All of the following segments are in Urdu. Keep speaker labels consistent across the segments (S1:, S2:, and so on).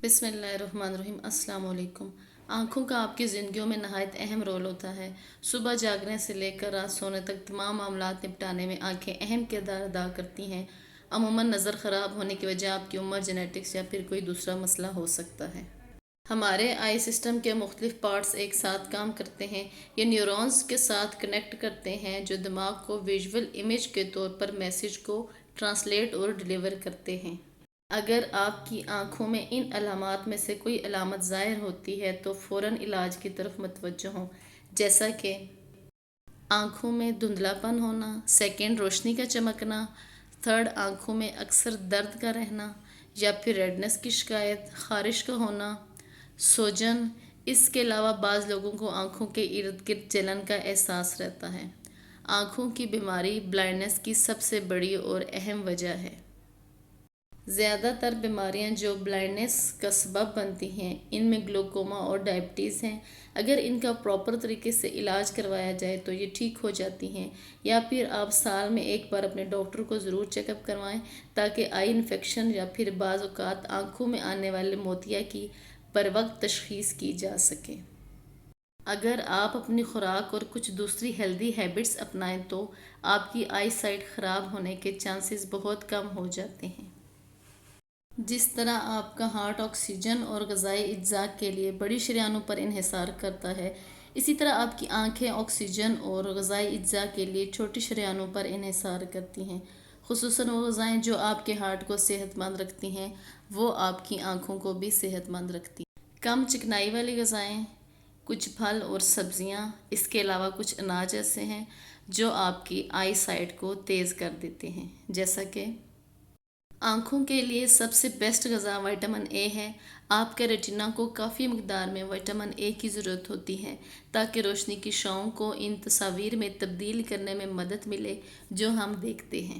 S1: بسم اللہ الرحمن الرحیم۔ السلام علیکم۔ آنکھوں کا آپ کی زندگیوں میں نہایت اہم رول ہوتا ہے۔ صبح جاگنے سے لے کر رات سونے تک تمام معاملات نپٹانے میں آنکھیں اہم کردار ادا کرتی ہیں۔ عموماً نظر خراب ہونے کی وجہ آپ کی عمر، جینیٹکس یا پھر کوئی دوسرا مسئلہ ہو سکتا ہے۔ ہمارے آئی سسٹم کے مختلف پارٹس ایک ساتھ کام کرتے ہیں۔ یہ نیورونز کے ساتھ کنیکٹ کرتے ہیں جو دماغ کو ویژول امیج کے طور پر میسج کو ٹرانسلیٹ اور ڈیلیور کرتے ہیں۔ اگر آپ کی آنکھوں میں ان علامات میں سے کوئی علامت ظاہر ہوتی ہے تو فوراً علاج کی طرف متوجہ ہوں، جیسا کہ آنکھوں میں دھندلا پن ہونا، سیکنڈ روشنی کا چمکنا، تھرڈ آنکھوں میں اکثر درد کا رہنا، یا پھر ریڈنس کی شکایت، خارش کا ہونا، سوجن۔ اس کے علاوہ بعض لوگوں کو آنکھوں کے ارد گرد جلن کا احساس رہتا ہے۔ آنکھوں کی بیماری بلائنڈنس کی سب سے بڑی اور اہم وجہ ہے۔ زیادہ تر بیماریاں جو بلائنڈنس کا سبب بنتی ہیں ان میں گلوکوما اور ڈائبٹیز ہیں۔ اگر ان کا پراپر طریقے سے علاج کروایا جائے تو یہ ٹھیک ہو جاتی ہیں، یا پھر آپ سال میں ایک بار اپنے ڈاکٹر کو ضرور چیک اپ کروائیں تاکہ آئی انفیکشن یا پھر بعض اوقات آنکھوں میں آنے والے موتیا کی بروقت تشخیص کی جا سکے۔ اگر آپ اپنی خوراک اور کچھ دوسری ہیلدی ہیبٹس اپنائیں تو آپ کی آئی سائٹ خراب ہونے کے چانسز بہت کم ہو جاتے ہیں۔ جس طرح آپ کا ہارٹ آکسیجن اور غذائی اجزاء کے لیے بڑی شریانوں پر انحصار کرتا ہے، اسی طرح آپ کی آنکھیں آکسیجن اور غذائی اجزاء کے لیے چھوٹی شریانوں پر انحصار کرتی ہیں۔ خصوصاً وہ غذائیں جو آپ کے ہارٹ کو صحت مند رکھتی ہیں، وہ آپ کی آنکھوں کو بھی صحت مند رکھتی ہیں۔ کم چکنائی والی غذائیں، کچھ پھل اور سبزیاں، اس کے علاوہ کچھ اناج ایسے ہیں جو آپ کی آئی سائٹ کو تیز کر دیتے ہیں، جیسا کہ آنکھوں کے لیے سب سے بیسٹ غذا وٹامن اے ہے۔ آپ کے ریٹنا کو کافی مقدار میں وٹامن اے کی ضرورت ہوتی ہے تاکہ روشنی کی شعاعوں کو ان تصاویر میں تبدیل کرنے میں مدد ملے جو ہم دیکھتے ہیں۔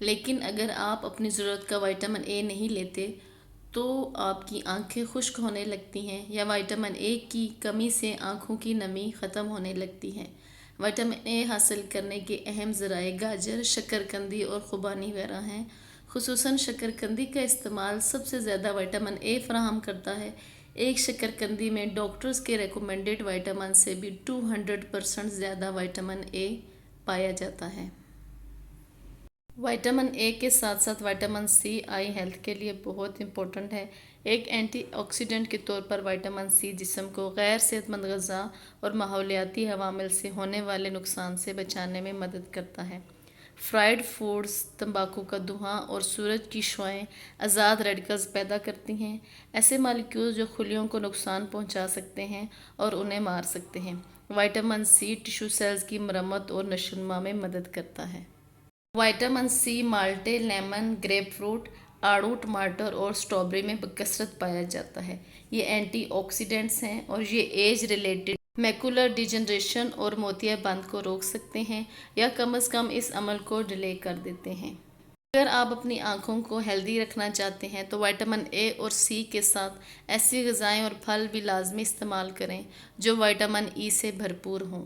S1: لیکن اگر آپ اپنی ضرورت کا وٹامن اے نہیں لیتے تو آپ کی آنکھیں خشک ہونے لگتی ہیں، یا وٹامن اے کی کمی سے آنکھوں کی نمی ختم ہونے لگتی ہے۔ وٹامن اے حاصل کرنے کے اہم ذرائع گاجر، شکرقندی اور خوبانی وغیرہ ہیں۔ خصوصاً شکرقندی کا استعمال سب سے زیادہ وٹامن اے فراہم کرتا ہے۔ ایک شکرقندی میں ڈاکٹرز کے ریکمنڈڈ وٹامن سے بھی 200% زیادہ وٹامن اے پایا جاتا ہے۔ وٹامن اے کے ساتھ ساتھ وٹامن سی آئی ہیلتھ کے لیے بہت امپورٹنٹ ہے۔ ایک اینٹی آکسیڈنٹ کے طور پر وٹامن سی جسم کو غیر صحت مند غذا اور ماحولیاتی عوامل سے ہونے والے نقصان سے بچانے میں مدد کرتا ہے۔ فرائیڈ فوڈز، تمباکو کا دھواں اور سورج کی شعاعیں آزاد ریڈیکلز پیدا کرتی ہیں، ایسے مالیکیولز جو خلیوں کو نقصان پہنچا سکتے ہیں اور انہیں مار سکتے ہیں۔ وٹامن سی ٹشو سیلز کی مرمت اور نشوونما میں مدد کرتا ہے۔ وٹامن سی مالٹے، لیمن، گریپ فروٹ، آڑو، ٹماٹر اور اسٹرابیری میں بکثرت پایا جاتا ہے۔ یہ اینٹی آکسیڈنٹس ہیں اور یہ ایج ریلیٹڈ میکولر ڈیجنریشن اور موتیا بند کو روک سکتے ہیں یا کم از کم اس عمل کو ڈیلے کر دیتے ہیں۔ اگر آپ اپنی آنکھوں کو ہیلدی رکھنا چاہتے ہیں تو وٹامن اے اور سی کے ساتھ ایسی غذائیں اور پھل بھی لازمی استعمال کریں جو وٹامن ای سے بھرپور ہوں۔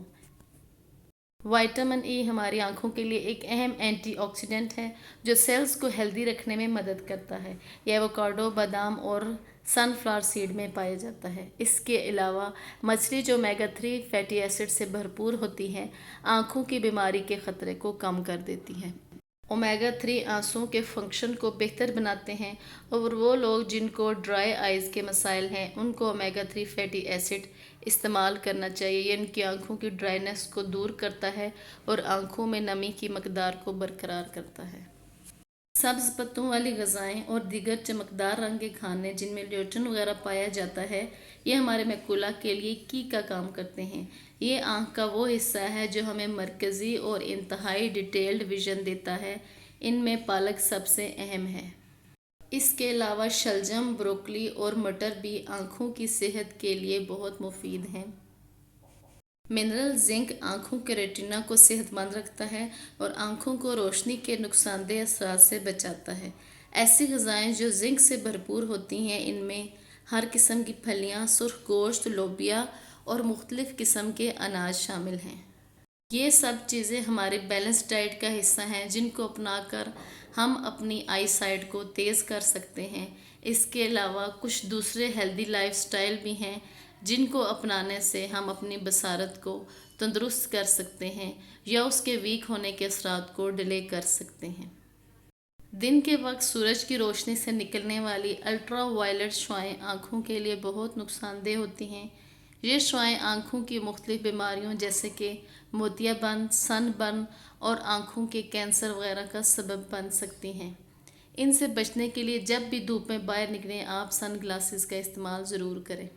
S1: وٹامن ای ہماری آنکھوں کے لیے ایک اہم اینٹی آکسیڈنٹ ہے جو سیلز کو ہیلدی رکھنے میں مدد کرتا ہے۔ یہ ایووکاڈو، بادام اور سن فلاور سیڈ میں پایا جاتا ہے۔ اس کے علاوہ مچھلی جو اومیگا 3 فیٹی ایسڈ سے بھرپور ہوتی ہے، آنکھوں کی بیماری کے خطرے کو کم کر دیتی ہے۔ اومیگا 3 آنسوں کے فنکشن کو بہتر بناتے ہیں اور وہ لوگ جن کو ڈرائی آئیز کے مسائل ہیں ان کو اومیگا 3 فیٹی ایسڈ استعمال کرنا چاہیے۔ یہ ان کی آنکھوں کی ڈرائنس کو دور کرتا ہے اور آنکھوں میں نمی کی مقدار کو برقرار کرتا ہے۔ سبز پتوں والی غذائیں اور دیگر چمکدار رنگ کے کھانے جن میں لیوٹین وغیرہ پایا جاتا ہے، یہ ہمارے میکولا کے لیے کی کا کام کرتے ہیں۔ یہ آنکھ کا وہ حصہ ہے جو ہمیں مرکزی اور انتہائی ڈیٹیلڈ ویژن دیتا ہے۔ ان میں پالک سب سے اہم ہے۔ اس کے علاوہ شلجم، بروکلی اور مٹر بھی آنکھوں کی صحت کے لیے بہت مفید ہیں۔ منرل زنک آنکھوں کے ریٹنا کو صحت مند رکھتا ہے اور آنکھوں کو روشنی کے نقصان دہ اثرات سے بچاتا ہے۔ ایسی غذائیں جو زنک سے بھرپور ہوتی ہیں ان میں ہر قسم کی پھلیاں، سرخ گوشت، لوبیا اور مختلف قسم کے اناج شامل ہیں۔ یہ سب چیزیں ہماری بیلنسڈ ڈائٹ کا حصہ ہیں جن کو اپنا کر ہم اپنی آئی سائٹ کو تیز کر سکتے ہیں۔ اس کے علاوہ کچھ دوسرے ہیلدی لائف سٹائل بھی ہیں جن کو اپنانے سے ہم اپنی بصارت کو تندرست کر سکتے ہیں یا اس کے ویک ہونے کے اثرات کو ڈیلے کر سکتے ہیں۔ دن کے وقت سورج کی روشنی سے نکلنے والی الٹرا وائلٹ شعاعیں آنکھوں کے لیے بہت نقصان دہ ہوتی ہیں۔ یہ شعاعیں آنکھوں کی مختلف بیماریوں جیسے کہ موتیا بند، سن برن اور آنکھوں کے کینسر وغیرہ کا سبب بن سکتی ہیں۔ ان سے بچنے کے لیے جب بھی دھوپ میں باہر نکلیں آپ سن گلاسز کا استعمال ضرور کریں۔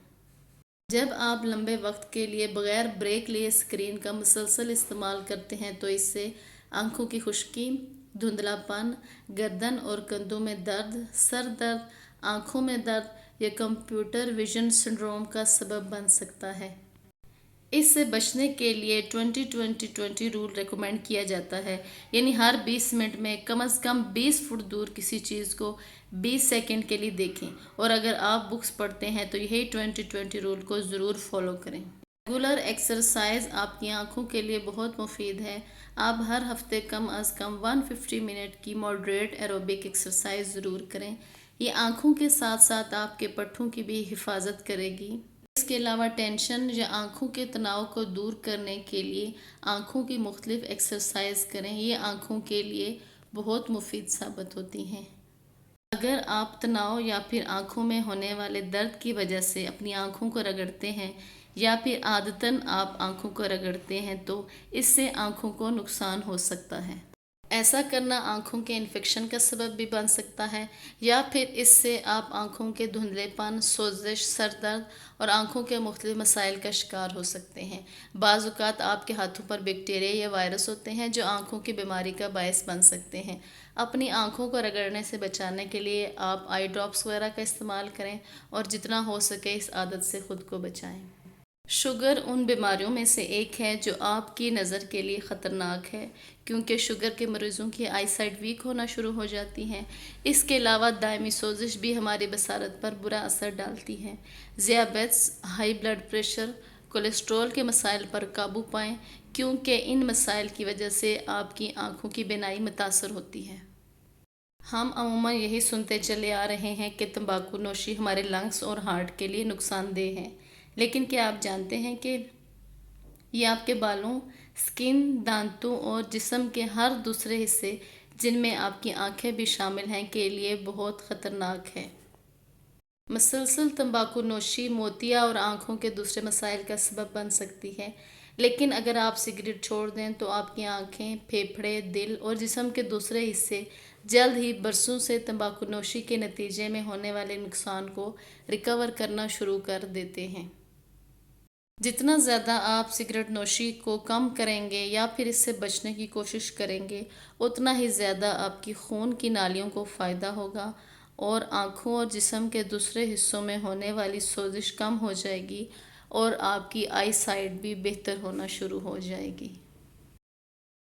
S1: جب آپ لمبے وقت کے لیے بغیر بریک لیے اسکرین کا مسلسل استعمال کرتے ہیں تو اس سے آنکھوں کی خشکی، دھندلا پن، گردن اور کندھوں میں درد، سر درد، آنکھوں میں درد یا کمپیوٹر ویژن سنڈروم کا سبب بن سکتا ہے۔ اس سے بچنے کے لیے 20-20-20 رول ریکمینڈ کیا جاتا ہے، یعنی ہر 20 منٹ میں کم از کم 20 فٹ دور کسی چیز کو 20 سیکنڈ کے لیے دیکھیں، اور اگر آپ بکس پڑھتے ہیں تو یہی 20-20 رول کو ضرور فالو کریں۔ ریگولر ایکسرسائز آپ کی آنکھوں کے لیے بہت مفید ہے۔ آپ ہر ہفتے کم از کم 150 منٹ کی ماڈریٹ ایروبک ایکسرسائز ضرور کریں۔ یہ آنکھوں کے ساتھ ساتھ آپ کے پٹھوں کی بھی حفاظت کرے گی۔ اس کے علاوہ ٹینشن یا آنکھوں کے تناؤ کو دور کرنے کے لیے آنکھوں کی مختلف ایکسرسائز کریں۔ یہ آنکھوں کے لیے بہت مفید ثابت ہوتی ہیں۔ اگر آپ تناؤ یا پھر آنکھوں میں ہونے والے درد کی وجہ سے اپنی آنکھوں کو رگڑتے ہیں یا پھر عادتاً آپ آنکھوں کو رگڑتے ہیں تو اس سے آنکھوں کو نقصان ہو سکتا ہے۔ ایسا کرنا آنکھوں کے انفیکشن کا سبب بھی بن سکتا ہے، یا پھر اس سے آپ آنکھوں کے دھندلے پن، سوزش، سر درد اور آنکھوں کے مختلف مسائل کا شکار ہو سکتے ہیں۔ بعض اوقات آپ کے ہاتھوں پر بیکٹیریا یا وائرس ہوتے ہیں جو آنکھوں کی بیماری کا باعث بن سکتے ہیں۔ اپنی آنکھوں کو رگڑنے سے بچانے کے لیے آپ آئی ڈراپس وغیرہ کا استعمال کریں اور جتنا ہو سکے اس عادت سے خود کو بچائیں۔ شوگر ان بیماریوں میں سے ایک ہے جو آپ کی نظر کے لیے خطرناک ہے، کیونکہ شوگر کے مریضوں کی آئی سائٹ ویک ہونا شروع ہو جاتی ہے۔ اس کے علاوہ دائمی سوزش بھی ہماری بصارت پر برا اثر ڈالتی ہے۔ ذیابیطس، ہائی بلڈ پریشر، کولیسٹرول کے مسائل پر قابو پائیں، کیونکہ ان مسائل کی وجہ سے آپ کی آنکھوں کی بینائی متاثر ہوتی ہے۔ ہم عموماً یہی سنتے چلے آ رہے ہیں کہ تمباکو نوشی ہمارے لنگز اور ہارٹ کے لیے نقصان دہ ہے، لیکن کیا آپ جانتے ہیں کہ یہ آپ کے بالوں، سکن، دانتوں اور جسم کے ہر دوسرے حصے، جن میں آپ کی آنکھیں بھی شامل ہیں، کے لیے بہت خطرناک ہے۔ مسلسل تمباکو نوشی موتیا اور آنکھوں کے دوسرے مسائل کا سبب بن سکتی ہے، لیکن اگر آپ سگریٹ چھوڑ دیں تو آپ کی آنکھیں، پھیپھڑے، دل اور جسم کے دوسرے حصے جلد ہی برسوں سے تمباکو نوشی کے نتیجے میں ہونے والے نقصان کو ریکور کرنا شروع کر دیتے ہیں۔ جتنا زیادہ آپ سگریٹ نوشی کو کم کریں گے یا پھر اس سے بچنے کی کوشش کریں گے، اتنا ہی زیادہ آپ کی خون کی نالیوں کو فائدہ ہوگا اور آنکھوں اور جسم کے دوسرے حصوں میں ہونے والی سوزش کم ہو جائے گی اور آپ کی آئی سائٹ بھی بہتر ہونا شروع ہو جائے گی۔